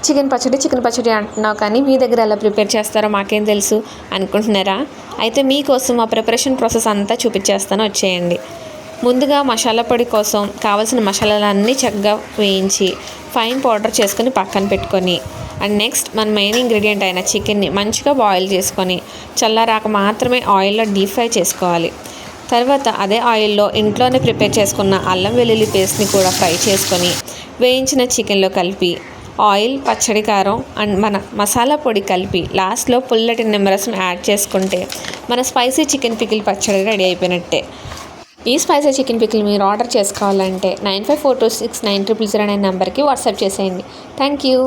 Chicken పచ్చడి అంటున్నావు కానీ మీ దగ్గర ఎలా ప్రిపేర్ చేస్తారో మాకేం తెలుసు అనుకుంటున్నారా? అయితే మీకోసం ఆ ప్రిపరేషన్ ప్రాసెస్ అంతా చూపించేస్తాను, వచ్చేయండి. ముందుగా మసాలా పొడి కోసం కావాల్సిన మసాలాలన్నీ చక్కగా వేయించి ఫైన్ పౌడర్ చేసుకొని పక్కన పెట్టుకొని, అండ్ నెక్స్ట్ మన మెయిన్ ఇంగ్రీడియంట్ అయిన చికెన్ని మంచిగా బాయిల్ చేసుకొని చల్లారాక మాత్రమే ఆయిల్లో డీప్ ఫ్రై చేసుకోవాలి. తర్వాత అదే ఆయిల్లో ఇంట్లోనే ప్రిపేర్ చేసుకున్న అల్లం వెల్లుల్లి పేస్ట్ని కూడా ఫ్రై చేసుకొని వేయించిన చికెన్లో కలిపి ఆయిల్, పచ్చడి, కారం అండ్ మన మసాలా పొడి కలిపి లాస్ట్లో పుల్లటి నిమ్మరసం యాడ్ చేసుకుంటే మన స్పైసీ చికెన్ పికిల్ పచ్చడి రెడీ అయిపోయినట్టే. ఈ స్పైసీ చికెన్ పికిల్ మీరు ఆర్డర్ చేసుకోవాలంటే 95426900 అనే నెంబర్కి వాట్సాప్ చేసేయండి. Thank you.